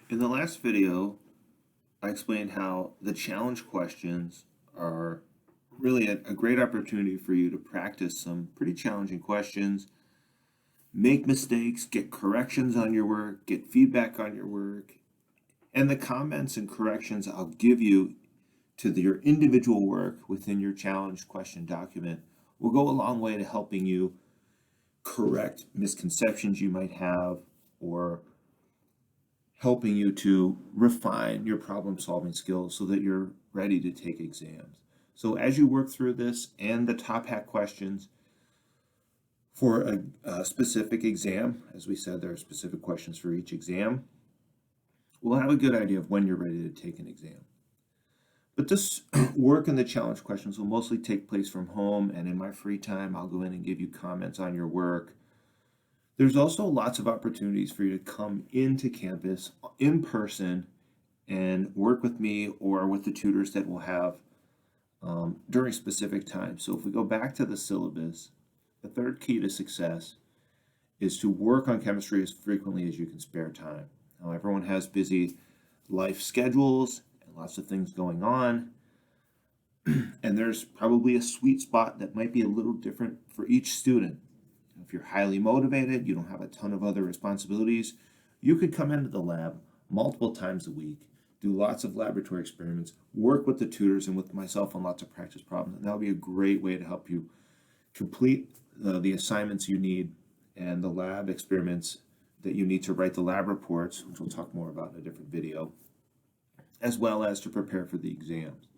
In the last video, I explained how the challenge questions are really a great opportunity for you to practice some pretty challenging questions, make mistakes, get corrections on your work, get feedback on your work, and the comments and corrections I'll give you to your individual work within your challenge question document will go a long way to helping you correct misconceptions you might have or helping you to refine your problem solving skills so that you're ready to take exams. So as you work through this and the top hat questions for a specific exam, as we said, there are specific questions for each exam, we'll have a good idea of when you're ready to take an exam. But this work and the challenge questions will mostly take place from home, and in my free time, I'll go in and give you comments on your work. There's also lots of opportunities for you to come into campus in person and work with me or with the tutors that we'll have during specific times. So if we go back to the syllabus, the third key to success is to work on chemistry as frequently as you can spare time. Now, everyone has busy life schedules and lots of things going on, and there's probably a sweet spot that might be a little different for each student. If you're highly motivated, you don't have a ton of other responsibilities, you could come into the lab multiple times a week, do lots of laboratory experiments, work with the tutors and with myself on lots of practice problems. And that'll be a great way to help you complete the assignments you need and the lab experiments that you need to write the lab reports, which we'll talk more about in a different video, as well as to prepare for the exams.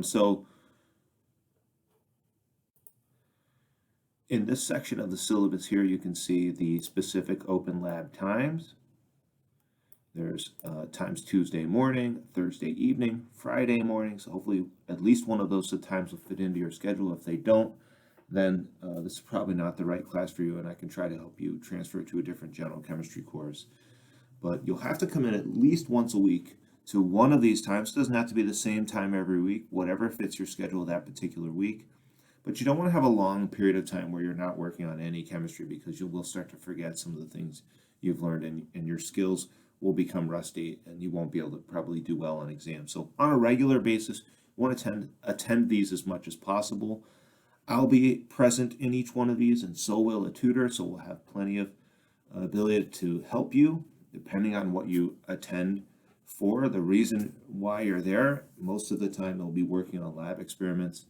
So in this section of the syllabus here, you can see the specific open lab times. There's times Tuesday morning, Thursday evening, Friday morning. So hopefully at least one of those times will fit into your schedule. If they don't, then this is probably not the right class for you, and I can try to help you transfer to a different general chemistry course. But you'll have to come in at least once a week to one of these times. It doesn't have to be the same time every week, whatever fits your schedule that particular week. But you don't want to have a long period of time where you're not working on any chemistry, because you will start to forget some of the things you've learned, and your skills will become rusty and you won't be able to probably do well on exams. So on a regular basis, you want to attend these as much as possible. I'll be present in each one of these, and so will a tutor, so we'll have plenty of ability to help you depending on what you attend for, the reason why you're there. Most of the time they'll be working on lab experiments,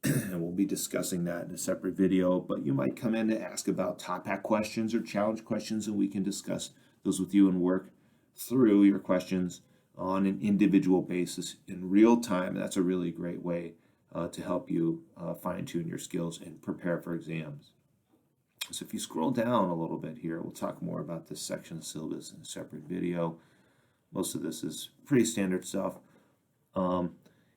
and we'll be discussing that in a separate video. But you might come in to ask about top hat questions or challenge questions, and we can discuss those with you and work through your questions on an individual basis in real time. That's a really great way to help you fine-tune your skills and prepare for exams. So if you scroll down a little bit here, we'll talk more about this section of syllabus in a separate video. Most of this is pretty standard stuff.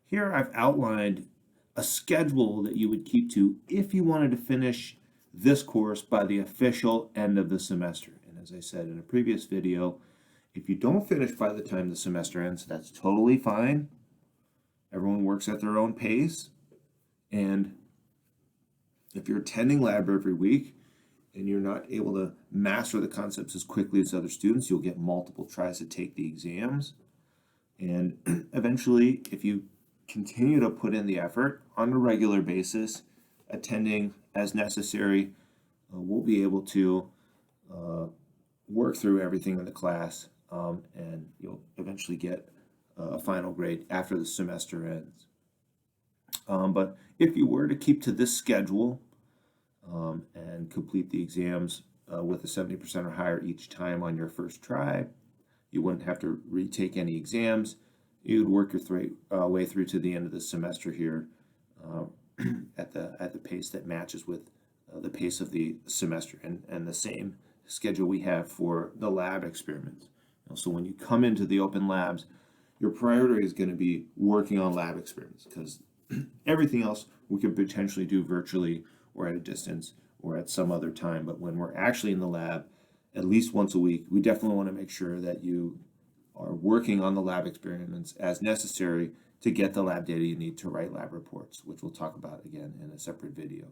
Here I've outlined a schedule that you would keep to if you wanted to finish this course by the official end of the semester. And as I said in a previous video, if you don't finish by the time the semester ends, that's totally fine. Everyone works at their own pace. And if you're attending lab every week and you're not able to master the concepts as quickly as other students, you'll get multiple tries to take the exams. And eventually, if you continue to put in the effort on a regular basis, attending as necessary, we'll be able to work through everything in the class, and you'll eventually get a final grade after the semester ends. But if you were to keep to this schedule and complete the exams with a 70% or higher each time on your first try, you wouldn't have to retake any exams. You would work your way through to the end of the semester here at the pace that matches with the pace of the semester, and the same schedule we have for the lab experiments. So when you come into the open labs, your priority is going to be working on lab experiments, because everything else we could potentially do virtually or at a distance or at some other time. But when we're actually in the lab at least once a week, we definitely want to make sure that you are working on the lab experiments as necessary to get the lab data you need to write lab reports, which we'll talk about again in a separate video.